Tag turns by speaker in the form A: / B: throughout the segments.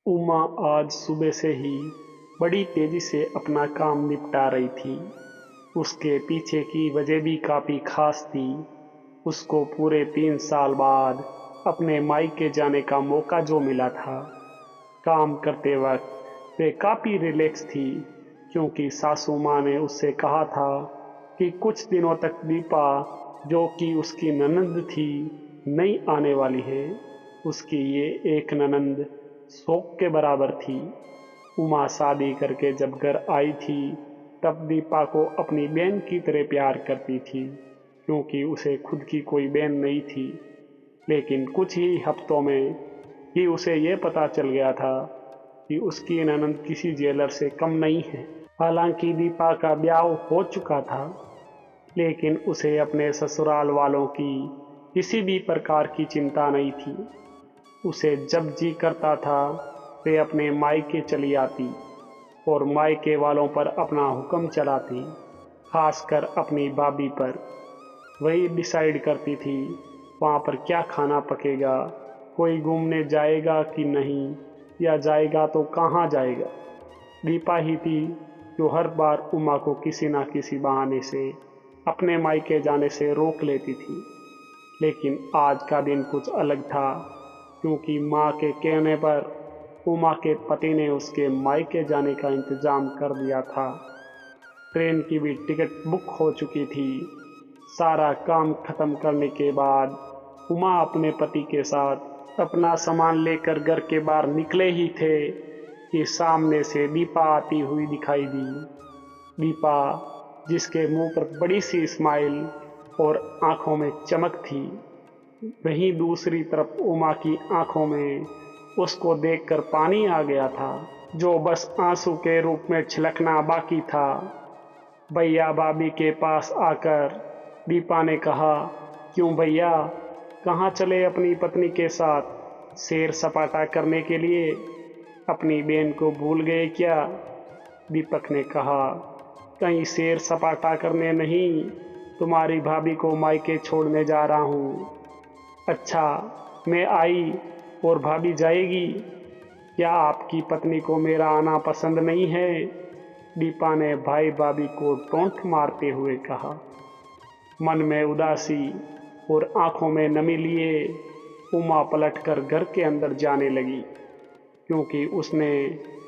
A: उमा आज सुबह से ही बड़ी तेजी से अपना काम निपटा रही थी। उसके पीछे की वजह भी काफी खास थी। उसको पूरे 3 साल बाद अपने मायके जाने का मौका जो मिला था। काम करते वक्त वे काफी रिलैक्स थी, क्योंकि सासू माँ ने उससे कहा था कि कुछ दिनों तक दीपा, जो कि उसकी ननंद थी, नहीं आने वाली है। उसकी ये एक ननंद शौक के बराबर थी। उमा शादी करके जब घर आई थी, तब दीपा को अपनी बहन की तरह प्यार करती थी, क्योंकि उसे खुद की कोई बहन नहीं थी। लेकिन कुछ ही हफ्तों में ही उसे ये पता चल गया था कि उसकी ननंद किसी जेलर से कम नहीं है। हालांकि दीपा का ब्याह हो चुका था, लेकिन उसे अपने ससुराल वालों की किसी भी प्रकार की चिंता नहीं थी। उसे जब जी करता था वे अपने मायके चली आती और मायके वालों पर अपना हुक्म चलाती, खासकर अपनी भाभी पर। वही डिसाइड करती थी वहाँ पर क्या खाना पकेगा, कोई घूमने जाएगा कि नहीं, या जाएगा तो कहाँ जाएगा। दीपा ही थी जो हर बार उमा को किसी न किसी बहाने से अपने मायके जाने से रोक लेती थी। लेकिन आज का दिन कुछ अलग था, क्योंकि माँ के कहने पर उमा के पति ने उसके मायके जाने का इंतजाम कर दिया था। ट्रेन की भी टिकट बुक हो चुकी थी। सारा काम खत्म करने के बाद उमा अपने पति के साथ अपना सामान लेकर घर के बाहर निकले ही थे कि सामने से दीपा आती हुई दिखाई दी। दीपा, जिसके मुंह पर बड़ी सी स्माइल और आंखों में चमक थी। वहीं दूसरी तरफ उमा की आंखों में उसको देखकर पानी आ गया था, जो बस आंसू के रूप में छलकना बाकी था। भैया भाभी के पास आकर दीपा ने कहा, क्यों भैया, कहाँ चले अपनी पत्नी के साथ सैर सपाटा करने के लिए? अपनी बहन को भूल गए क्या? दीपक ने कहा, कहीं सैर सपाटा करने नहीं, तुम्हारी भाभी को मायके छोड़ने जा रहा हूँ। अच्छा, मैं आई और भाभी जाएगी? क्या आपकी पत्नी को मेरा आना पसंद नहीं है? दीपा ने भाई भाभी को टोंट मारते हुए कहा। मन में उदासी और आंखों में नमी लिए उमा पलटकर घर के अंदर जाने लगी, क्योंकि उसने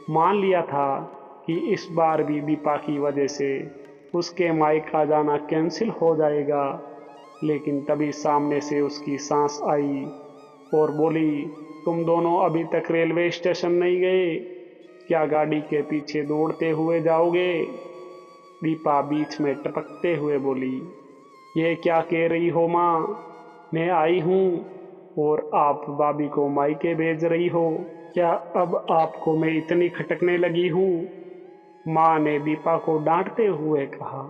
A: मान लिया था कि इस बार भी दीपा की वजह से उसके मायका जाना कैंसिल हो जाएगा। लेकिन तभी सामने से उसकी सांस आई और बोली, तुम दोनों अभी तक रेलवे स्टेशन नहीं गए? क्या गाड़ी के पीछे दौड़ते हुए जाओगे? दीपा बीच में टपकते हुए बोली, ये क्या कह रही हो माँ? मैं आई हूँ और आप भाभी को मायके भेज रही हो? क्या अब आपको मैं इतनी खटकने लगी हूँ? माँ ने दीपा को डांटते हुए कहा।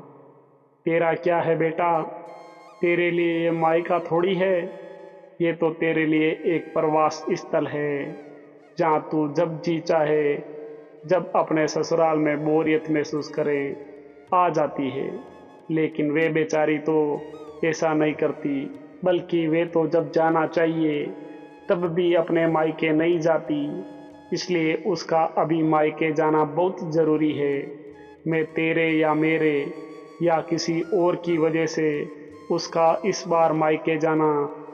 A: तेरा क्या है बेटा, तेरे लिए ये मायका थोड़ी है। ये तो तेरे लिए एक प्रवास स्थल है, जहाँ तू जब जी चाहे, जब अपने ससुराल में बोरियत महसूस करे, आ जाती है। लेकिन वे बेचारी तो ऐसा नहीं करती, बल्कि वे तो जब जाना चाहिए तब भी अपने मायके नहीं जाती। इसलिए उसका अभी मायके जाना बहुत ज़रूरी है। मैं तेरे या मेरे या किसी और की वजह से उसका इस बार मायके जाना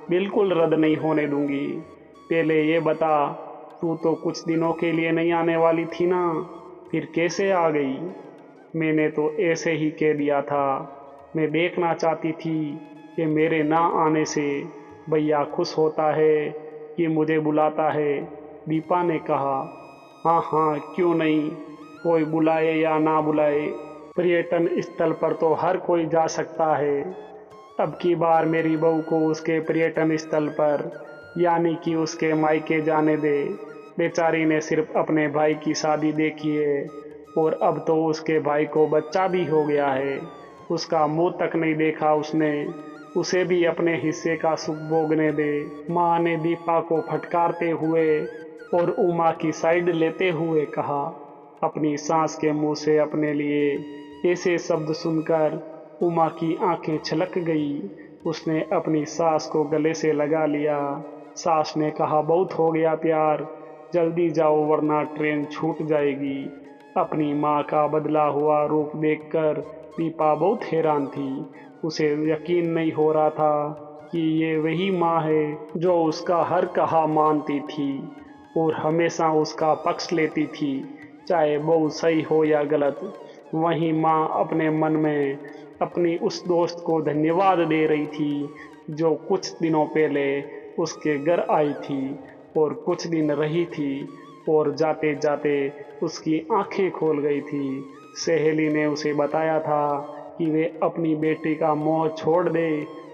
A: बिल्कुल रद्द नहीं होने दूंगी। पहले ये बता, तू तो कुछ दिनों के लिए नहीं आने वाली थी ना, फिर कैसे आ गई? मैंने तो ऐसे ही कह दिया था। मैं देखना चाहती थी कि मेरे ना आने से भैया खुश होता है कि मुझे बुलाता है। दीपा ने कहा, हाँ हाँ, क्यों नहीं, कोई बुलाए या ना बुलाए, पर्यटन स्थल पर तो हर कोई जा सकता है। अब की बार मेरी बहू को उसके पर्यटन स्थल पर, यानी कि उसके मायके जाने दे। बेचारी ने सिर्फ अपने भाई की शादी देखी है और अब तो उसके भाई को बच्चा भी हो गया है। उसका मुंह तक नहीं देखा उसने। उसे भी अपने हिस्से का सुख भोगने दे। माँ ने दीपा को फटकारते हुए और उमा की साइड लेते हुए कहा। अपनी सास के मुंह से अपने लिए ऐसे शब्द सुनकर उमा की आंखें छलक गई। उसने अपनी सास को गले से लगा लिया। सास ने कहा, बहुत हो गया प्यार, जल्दी जाओ वरना ट्रेन छूट जाएगी। अपनी माँ का बदला हुआ रूप देखकर दीपा बहुत हैरान थी। उसे यकीन नहीं हो रहा था कि ये वही माँ है जो उसका हर कहा मानती थी और हमेशा उसका पक्ष लेती थी, चाहे वो सही हो या गलत। वहीं माँ अपने मन में अपनी उस दोस्त को धन्यवाद दे रही थी जो कुछ दिनों पहले उसके घर आई थी और कुछ दिन रही थी और जाते जाते उसकी आंखें खोल गई थी। सहेली ने उसे बताया था कि वे अपनी बेटी का मोह छोड़ दे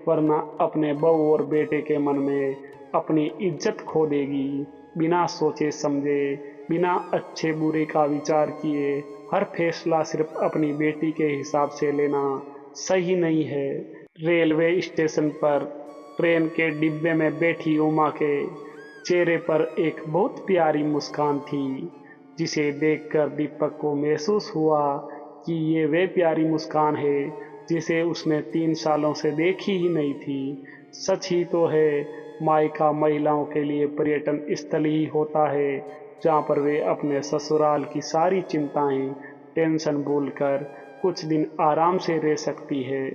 A: वरना अपने बहू और बेटे के मन में अपनी इज्जत खो देगी। बिना सोचे समझे, बिना अच्छे बुरे का विचार किए हर फैसला सिर्फ अपनी बेटी के हिसाब से लेना सही नहीं है। रेलवे स्टेशन पर ट्रेन के डिब्बे में बैठी उमा के चेहरे पर एक बहुत प्यारी मुस्कान थी, जिसे देखकर दीपक को महसूस हुआ कि ये वे प्यारी मुस्कान है जिसे उसने 3 सालों से देखी ही नहीं थी। सच ही तो है, मायका महिलाओं के लिए पर्यटन स्थल ही होता है जहाँ पर वे अपने ससुराल की सारी चिंताएं, टेंशन भूलकर कुछ दिन आराम से रह सकती है।